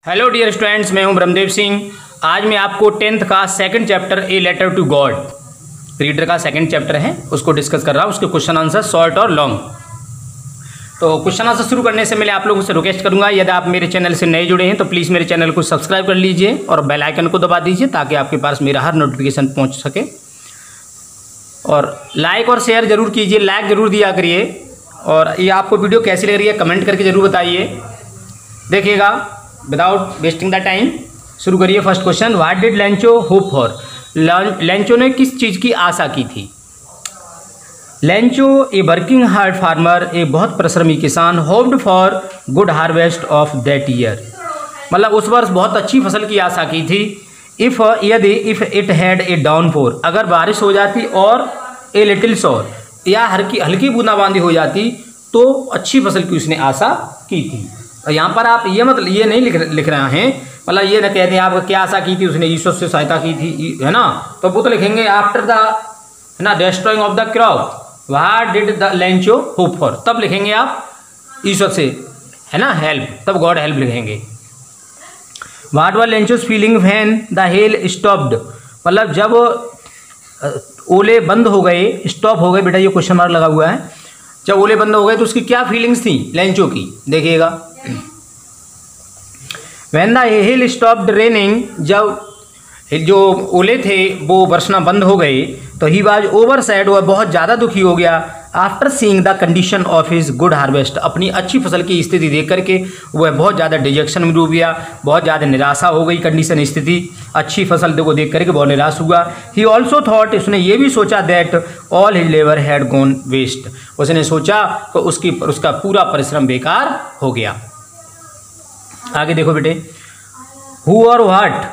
Hello dear students, मैं हूं ब्रह्मदेव सिंह। आज मैं आपको 10th का second chapter a letter to God reader का सेकंड चैप्टर है उसको डिस्कस कर रहा हूं। उसके क्वेश्चन आंसर शॉर्ट और लॉन्ग। तो क्वेश्चन आंसर शुरू करने से पहले आप लोगों से रिक्वेस्ट करूंगा, यदि आप मेरे चैनल से नए जुड़े हैं तो प्लीज़ मेरे चैनल को सब्सक्राइब कर लीजिए और बेल आइकन को दबा दीजिए ताकि आपके पास मेरा हर नोटिफिकेशन पहुँच सके। और लाइक और शेयर जरूर कीजिए, लाइक ज़रूर दिया करिए। और ये आपको वीडियो कैसी लग रही है कमेंट करके ज़रूर बताइए। देखिएगा विदाउट वेस्टिंग द टाइम शुरू करिए। First question, what did Lencho hope for? Lencho ने किस चीज़ की आशा की थी? Lencho a working hard farmer, a बहुत परिश्रमी किसान, hoped for good harvest of that year, मतलब उस वर्ष बहुत अच्छी फसल की आशा की थी। इफ़ इट हैड ए डाउनफॉर, अगर बारिश हो जाती और ए लिटिल शॉर या हल्की बूंदाबांदी हो जाती तो अच्छी फसल की उसने आशा की थी। और यहाँ पर आप ये नहीं लिख रहे हैं, मतलब ये ना कहते हैं आप क्या आशा की थी, उसने ईश्वर से सहायता की थी, है ना। तो वो तो लिखेंगे आफ्टर द, है ना, destroying of the crop what did the Lencho hope for, तब लिखेंगे आप ईश्वर से, है ना, हेल्प, तब गॉड हेल्प लिखेंगे। What were Lencho's feeling when the hail stopped, मतलब जब ओले बंद हो गए, स्टॉप हो गए, बेटा ये क्वेश्चन मार्क लगा हुआ है, जब ओले बंद हो गए तो उसकी क्या फीलिंग्स थी लेंचो की? देखिएगा, When the hail stopped raining, जब जो ओले थे वो बरसना बंद हो गए तो ही वाज ओवर सैड, वह बहुत ज़्यादा दुखी हो गया। After seeing the condition of his good harvest, अपनी अच्छी फसल की स्थिति देख करके वह बहुत ज़्यादा डिजेक्शन में डूब गया, बहुत ज़्यादा निराशा हो गई। कंडीशन स्थिति, अच्छी फसल को देख करके बहुत निराश हुआ। ही ऑल्सो थॉट, उसने ये भी सोचा that all his labour had gone waste, उसने सोचा कि उसका पूरा परिश्रम बेकार हो गया। आगे देखो बेटे, हु और व्हाट,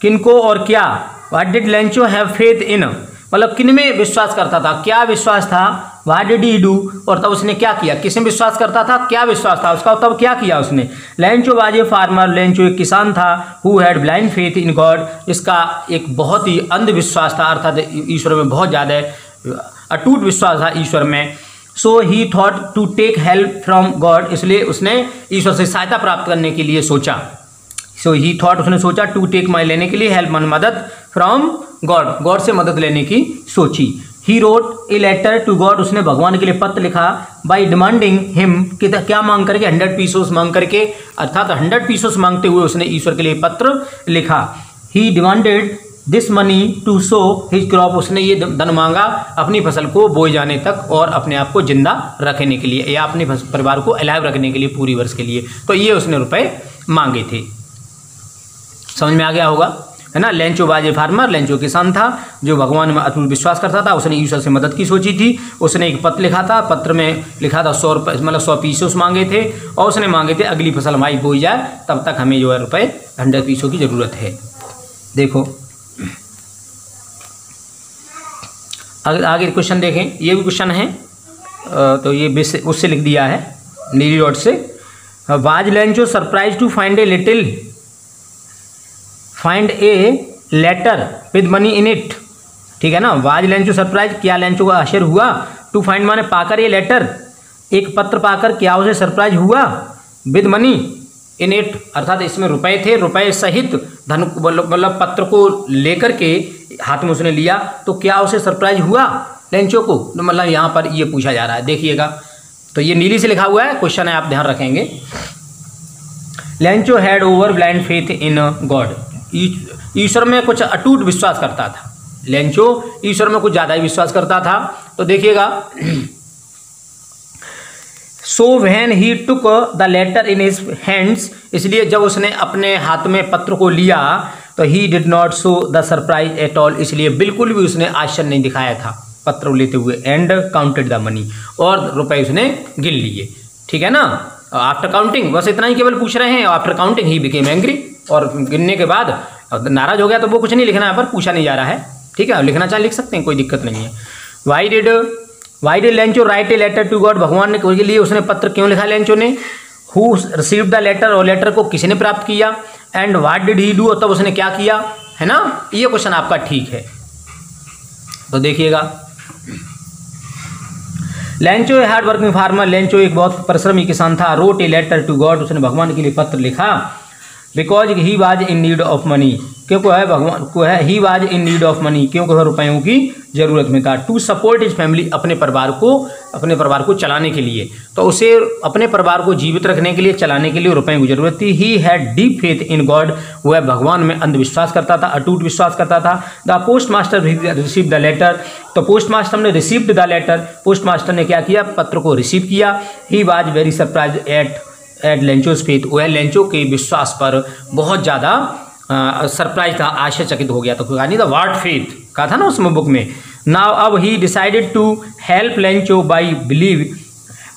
किनको और क्या, what did Lencho have faith in, मतलब किन में विश्वास करता था, क्या विश्वास था। व्हाट डिड ही डू, और तब उसने क्या किया, किस में विश्वास करता था, क्या विश्वास था उसका, तब क्या किया उसने। Lencho was a farmer, Lencho एक किसान था। Who had blind faith in God, इसका एक बहुत ही अंधविश्वास था, अर्थात ईश्वर में बहुत ज़्यादा अटूट विश्वास था ईश्वर में। So he thought to take help from God, इसलिए उसने ईश्वर से सहायता प्राप्त करने के लिए सोचा। सो ही थॉट, उसने सोचा, टू टेक लेने के लिए हेल्प, मदद, फ्रॉम गॉड, गॉड से मदद लेने की सोची। He wrote a letter to God, उसने भगवान के लिए पत्र लिखा। बाई डिमांडिंग हिम, क्या मांग करके, 100 पीसोस मांग करके, अर्थात 100 पीसोस मांगते हुए उसने ईश्वर के लिए पत्र लिखा। He demanded this money to sow his crop, उसने ये धन मांगा अपनी फसल को बोए जाने तक और अपने आप को जिंदा रखने के लिए या अपने परिवार को अलाइव रखने के लिए पूरी वर्ष के लिए, तो ये उसने रुपए मांगे थे। समझ में आ गया होगा, है ना। Lencho was a farmer, Lencho किसान था जो भगवान में अटूट विश्वास करता था। उसने ईश्वर से मदद की सोची थी। उसने एक पत्र लिखा था, पत्र में लिखा था 100 रुपये, मतलब 100 पीसों मांगे थे, और उसने मांगे थे अगली फसल हमारी बोई जाए तब तक हमें जो है रुपये 100 पीसों की ज़रूरत है। देखो आगे क्वेश्चन देखें, ये भी क्वेश्चन है, तो ये उससे लिख दिया है नीली डॉट से। Was Lencho surprise to find a letter with money in it, ठीक है ना। वाज लेंचो सरप्राइज, क्या लेंचो का आश्चर्य हुआ। टू फाइंड माने पाकर, ये लेटर एक पत्र पाकर क्या उसे सरप्राइज हुआ। विद मनी इन इट, अर्थात इसमें रुपए थे, रुपए सहित धन, मतलब पत्र को लेकर के हाथ में उसने लिया, तो क्या उसे सरप्राइज हुआ लेंचो को, मतलब यहाँ पर ये पूछा जा रहा है। देखिएगा, तो ये नीली से लिखा हुआ है, क्वेश्चन है, आप ध्यान रखेंगे। Lencho had over blind faith in God, ईश्वर में कुछ अटूट विश्वास करता था। लेंचो ईश्वर में कुछ ज़्यादा ही विश्वास करता था। तो देखिएगा, so when he took the letter in his hands, इसलिए जब उसने अपने हाथ में पत्र को लिया तो he did not show the surprise at all, इसलिए बिल्कुल भी उसने आश्चर्य नहीं दिखाया था पत्र लेते हुए। एंड काउंटेड द मनी, और रुपए उसने गिन लिए, ठीक है ना। आफ्टर काउंटिंग, बस इतना ही केवल पूछ रहे हैं। After counting he became angry, और गिनने के बाद नाराज हो गया, तो वो कुछ नहीं लिखना है, पर पूछा नहीं जा रहा है, ठीक है। लिखना चाहे लिख सकते हैं, कोई दिक्कत नहीं है। Why did Lencho write a letter to God, भगवान के लिए उसने पत्र क्यों लिखा लेंचो ने। हु रिसीव्ड द लेटर, और लेटर को किसने प्राप्त किया। And what did he do, और तब उसने क्या किया, है ना। ये क्वेश्चन आपका ठीक है। तो देखिएगा, Lencho a hard working farmer, Lencho एक बहुत परिश्रमी किसान था। Wrote a letter to God, उसने भगवान के लिए पत्र लिखा। Because he was in need of money, क्योंकि वह भगवान को है, he was in need of money, क्योंकि वह रुपयों की ज़रूरत में था। टू सपोर्ट हिज फैमिली, अपने परिवार को चलाने के लिए, तो उसे अपने परिवार को जीवित रखने के लिए, चलाने के लिए रुपयों की जरूरत थी। He had deep faith in God, वह भगवान में अंधविश्वास करता था, अटूट विश्वास करता था। The post master receive the letter, तो पोस्ट मास्टर ने received the letter, post master ने क्या किया, पत्र को रिसीव किया। He was very surprise at Lencho's faith, वह लेंचो के विश्वास पर बहुत ज़्यादा सरप्राइज था, आश्चर्यचकित हो गया। तो यानी द व्हाट फेथ कहा था ना उसमें बुक में। नाउ अब he decided to help Lencho by believe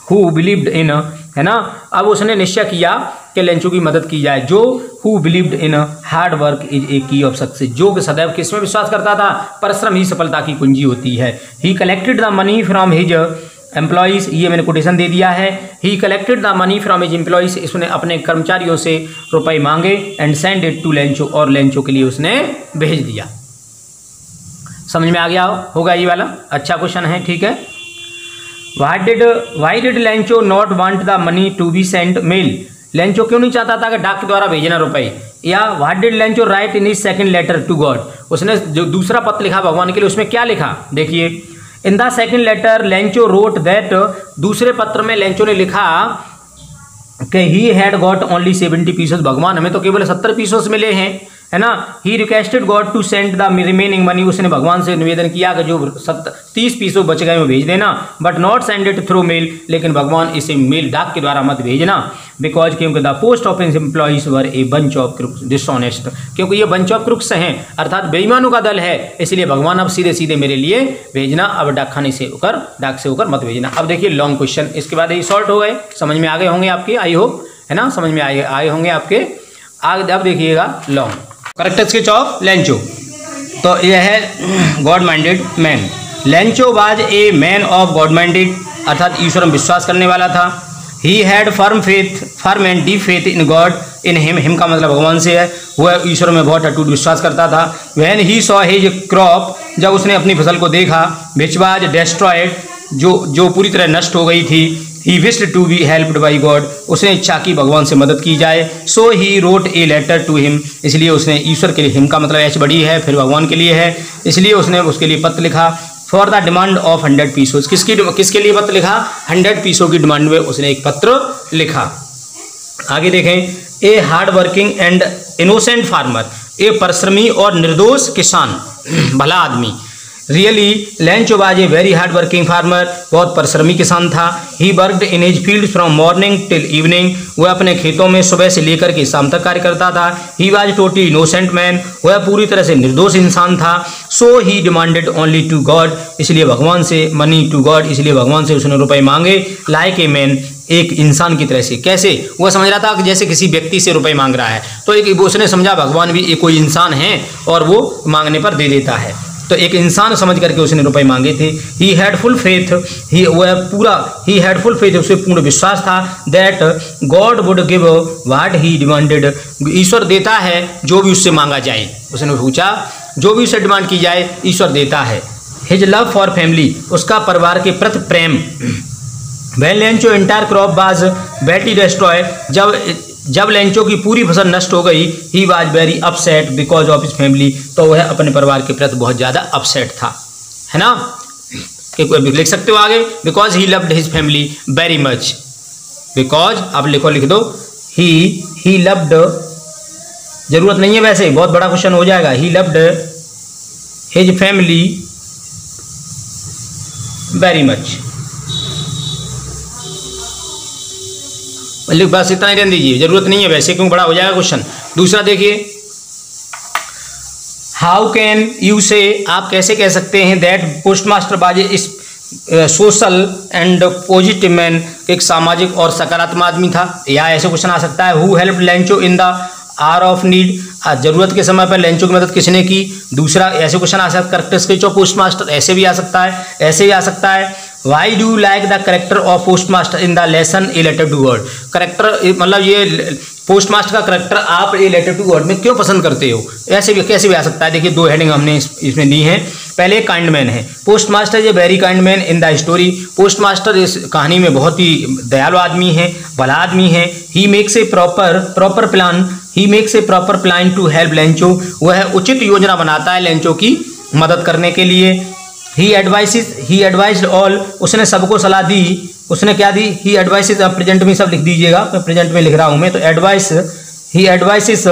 who believed in, है ना। अब उसने निश्चय किया कि लेंचो की मदद की जाए, जो who believed in hard work is a की ऑफ सक्सेस, जो सदैव किस में विश्वास करता था, परिश्रम ही सफलता की कुंजी होती है। He collected the money from his employees, ये मैंने कोटेशन दे दिया है। He collected the money from his employees, इसने अपने कर्मचारियों से रुपए मांगे। And send it to Lencho, और लेंचो के लिए उसने भेज दिया। समझ में आ गया होगा ये वाला, अच्छा क्वेश्चन है, ठीक है। Why did Lencho not want the money to be send mail, Lencho क्यों नहीं चाहता था कि डाक के द्वारा भेजना रुपए। या what did Lencho write in his second letter to God, उसने जो दूसरा पत्र लिखा भगवान के लिए, उसमें क्या लिखा देखिए। In the second letter Lencho wrote that, दूसरे पत्र में लेंचो ने लिखा कि he had got only 70 pieces, भगवान हमें तो केवल 70 पीसेस मिले हैं, है ना। He requested God to send the remaining money, उसने भगवान से निवेदन किया कि जो 30 पीसों बच गए वो भेज देना। But not send it through mail, लेकिन भगवान इसे मेल डाक के द्वारा मत भेजना। बिकॉज क्योंकि the post office employees were a bunch of crooks dishonest, क्योंकि ये बंच ऑफ क्रुक्स हैं, अर्थात बेईमानों का दल है, इसलिए भगवान अब सीधे सीधे मेरे लिए भेजना, अब डाक से होकर मत भेजना। अब देखिए लॉन्ग क्वेश्चन, इसके बाद ये शॉर्ट हो गए, समझ में आ गए होंगे आपके, आई होप, है ना, समझ में आए होंगे आपके। आगे अब देखिएगा लॉन्ग। कैरेक्टरिस्टिक्स ऑफ लेंचो, तो यह है God minded man. Lencho was a man of God minded, अर्थात ईश्वर में विश्वास करने वाला था। He had firm and deep faith in God, in him का मतलब भगवान से है, वह ईश्वर में बहुत अटूट विश्वास करता था। When he saw his crop, जब उसने अपनी फसल को देखा, विच वाज डिस्ट्रॉयड, जो पूरी तरह नष्ट हो गई थी। He wished to be helped by God, उसने इच्छा की भगवान से मदद की जाए। So he wrote a letter to him, इसलिए उसने ईश्वर के लिए, हिम का मतलब एच बड़ी है, फिर भगवान के लिए है, इसलिए उसने उसके लिए पत्र लिखा। फॉर द डिमांड ऑफ 100 पीसों, किसके लिए पत्र लिखा, 100 पीसों की डिमांड में उसने एक पत्र लिखा। आगे देखें, a hard working and innocent farmer, a परिश्रमी और निर्दोष किसान, भला आदमी। Really Lencho was a very hard working farmer, बहुत परिश्रमी किसान था। He worked in his field from morning till evening, वह अपने खेतों में सुबह से लेकर के शाम तक कार्य करता था। He was totally innocent man, वह पूरी तरह से निर्दोष इंसान था। सो ही डिमांडेड ओनली टू गॉड, इसलिए भगवान से, मनी टू गॉड, इसलिए भगवान से उसने रुपए मांगे। लाइक ए मैन, एक इंसान की तरह से। कैसे, वह समझ रहा था कि जैसे किसी व्यक्ति से रुपए मांग रहा है, तो एक उसने समझा भगवान भी एक कोई इंसान है और वो मांगने पर दे देता है, तो एक इंसान समझ करके उसने रुपए मांगे थे। He had full faith, he had full faith, उसे पूर्ण विश्वास था। That God would give what he demanded, ईश्वर देता है जो भी उससे मांगा जाए, उसने पूछा जो भी उससे डिमांड की जाए ईश्वर देता है। हिज लव फॉर फैमिली, उसका परिवार के प्रति प्रेम। When Lencho entire crop was badly destroy, जब लेंचो की पूरी फसल नष्ट हो गई। He was very upset because of his family, तो वह अपने परिवार के प्रति बहुत ज़्यादा अपसेट था, है ना। लिख सकते हो आगे, because he loved his family very much, because आप लिख दो, ही लव्ड, जरूरत नहीं है वैसे, बहुत बड़ा क्वेश्चन हो जाएगा। He loved his family very much, बस इतना ही रहने दीजिए, जरूरत नहीं है वैसे, क्योंकि बड़ा हो जाएगा क्वेश्चन। दूसरा देखिए, हाउ कैन यू से, आप कैसे कह सकते हैं दैट पोस्ट मास्टर वाज इस सोशल एंड पॉजिटिव मैन, एक सामाजिक और सकारात्मक आदमी था। या ऐसे क्वेश्चन आ सकता है, who helped Lencho in the hour of need, जरूरत के समय पर लेंचो की मदद किसने की। दूसरा ऐसे क्वेश्चन आ सकता है, कैरेक्टरिस्टिक्स ऑफ पोस्ट मास्टर, ऐसे भी आ सकता है, ऐसे भी आ सकता है। Why do like the character of post master in the lesson a letter to God, character मतलब ये पोस्ट मास्टर का करेक्टर आप ए लेटर टू गॉड में क्यों पसंद करते हो, ऐसे भी कैसे भी आ सकता है। देखिए दो हेडिंग हमने इसमें दी है। पहले काइंड मैन है, post master is a very kind man in the story, post master इस कहानी में बहुत ही दयालु आदमी है, भला आदमी है। He makes a proper plan, he makes a proper plan to help Lencho, वह उचित योजना बनाता है लेंचो की मदद करने के लिए। ही एडवाइज्ड ऑल, उसने सबको सलाह दी। उसने क्या दी? ही एडवाइसेस, प्रेजेंट में सब लिख दीजिएगा, मैं प्रेजेंट में लिख रहा हूं मैं, तो he advises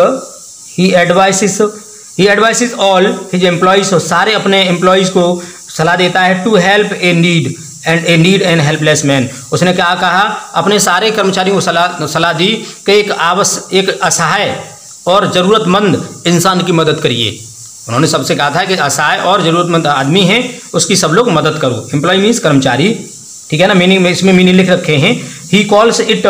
all his employees, सारे अपने एम्प्लॉइज को सलाह देता है। To help a need and helpless man, उसने क्या कहा? अपने सारे कर्मचारियों को सलाह दी कि एक असहाय और ज़रूरतमंद इंसान की मदद करिए। उन्होंने सबसे कहा था कि असहाय और ज़रूरतमंद आदमी है उसकी सब लोग मदद करो। एम्प्लॉय मीन्स कर्मचारी, ठीक है ना, मीनिंग में इसमें मीनिंग लिख रखे हैं। He calls it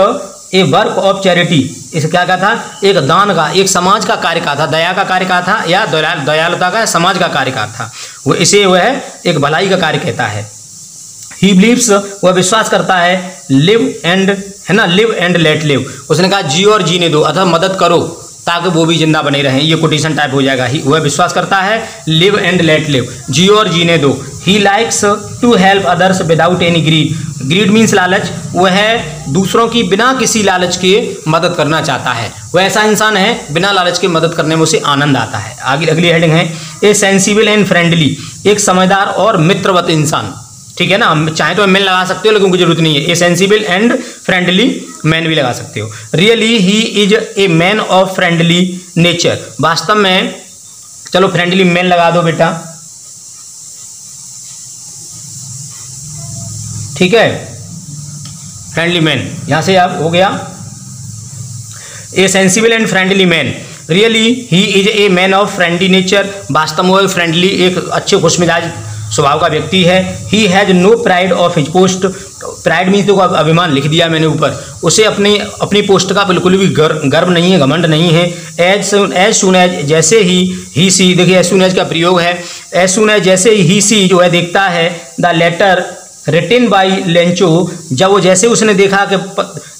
A work of charity, इसे क्या कहा था? एक दान का, एक समाज का कार्य कहा था, दया का कार्य कहा था, या दयालुता का, समाज का कार्य कहा था। वो इसे वह एक भलाई का कार्य कहता है। ही बिलीव्स, वह विश्वास करता है, लिव एंड लेट लिव, उसने कहा जी और जीने दो, अथवा मदद करो ताकि वो भी जिंदा बने रहें, ये कोटेशन टाइप हो जाएगा। ही वह विश्वास करता है, लिव एंड लेट लिव, जी और जीने दो। He likes to help others without any greed, greed means लालच, वह दूसरों की बिना किसी लालच के मदद करना चाहता है। वह ऐसा इंसान है बिना लालच के मदद करने में उसे आनंद आता है। आगे अगली हेडिंग है ए सेंसिबल एंड फ्रेंडली, एक समझदार और मित्रवत इंसान, ठीक है ना, हम चाहे तो मैन लगा सकते हो लेकिन कोई जरूरत नहीं है, ए सेंसिबल एंड फ्रेंडली मैन भी लगा सकते हो। Really he is a man of friendly nature, वास्तव में, चलो फ्रेंडली मैन लगा दो बेटा, ठीक है, फ्रेंडली मैन यहां से आप हो गया। ए sensible and friendly man, really he is a man of friendly nature, वास्तव में फ्रेंडली, एक अच्छे खुशमिजाज स्वभाव का व्यक्ति है। He has no pride of his post, pride means तो अभिमान लिख दिया मैंने ऊपर, उसे अपनी पोस्ट का बिल्कुल भी गर्व नहीं है, घमंड नहीं है। एज सुन एज, जैसे ही सी, देखिए एज सुन एज का प्रयोग है, एज सुन एज जैसे ही सी जो है देखता है the letter written by Lencho, जब वो जैसे उसने देखा कि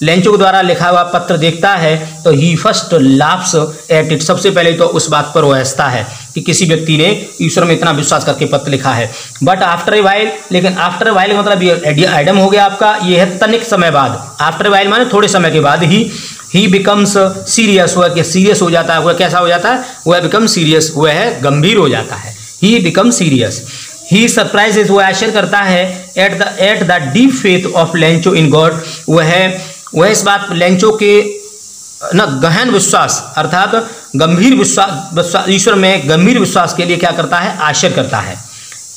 लेंचो के द्वारा लिखा हुआ पत्र देखता है तो ही फर्स्ट लाफ्स एट इट, सबसे पहले तो उस बात पर वो हंसता है कि किसी व्यक्ति ने ईश्वर में इतना विश्वास करके पत्र लिखा है। बट आफ्टर ए वाइल, लेकिन आफ्टर ए वाइल मतलब ये आइटम हो गया आपका, ये है तनिक समय बाद, आफ्टर ए वाइल माने थोड़े समय के बाद ही बिकम्स सीरियस, वह सीरियस हो जाता है। वह कैसा हो जाता है? वह बिकम सीरियस, वह है गंभीर हो जाता है। He become serious. He surprises, वह आश्चर्य करता है at the deep faith of Lencho in God, वह इस बात लेंचो के न गहन विश्वास अर्थात गंभीर विश्वास, ईश्वर में गंभीर विश्वास के लिए क्या करता है? आश्चर्य करता है।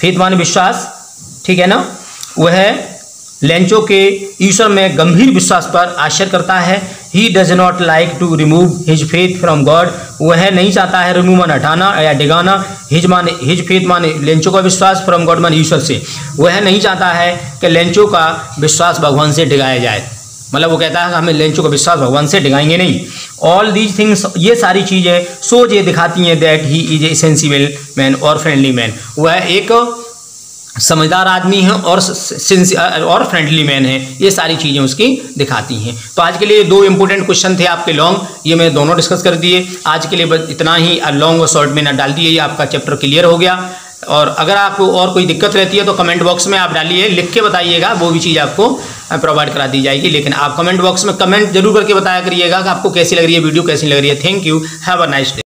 फेथ माने विश्वास, ठीक है ना, वह लेंचो के ईश्वर में गंभीर विश्वास पर आश्चर्य करता है। He does not like to remove his faith from God, वह नहीं चाहता है रिमूव माने हटाना या डिगाना, हिज फेथ माने लेंचो का विश्वास, फ्रॉम गॉड माने ईश्वर से, वह नहीं चाहता है कि लेंचो का विश्वास भगवान से डिगाया जाए, मतलब वो कहता है कि हमें लेंचो का विश्वास भगवान से डिगाएंगे नहीं। ऑल दीज थिंग्स, ये सारी चीज़ें सोच ये दिखाती हैं that he is a sensible man और फ्रेंडली मैन, वह एक समझदार आदमी है और फ्रेंडली मैन है, ये सारी चीज़ें उसकी दिखाती हैं। तो आज के लिए 2 इंपॉर्टेंट क्वेश्चन थे आपके लॉन्ग, ये मैं दोनों डिस्कस कर दिए। आज के लिए इतना ही, लॉन्ग और शॉर्ट में ना डाल दिए, ये आपका चैप्टर क्लियर हो गया। और अगर आपको और कोई दिक्कत रहती है तो कमेंट बॉक्स में आप डालिए, लिख के बताइएगा, वो भी चीज़ आपको प्रोवाइड करा दी जाएगी। लेकिन आप कमेंट बॉक्स में कमेंट जरूर करके बताया करिएगा कि आपको कैसी लग रही है वीडियो, कैसी लग रही है। Thank you, have a nice day.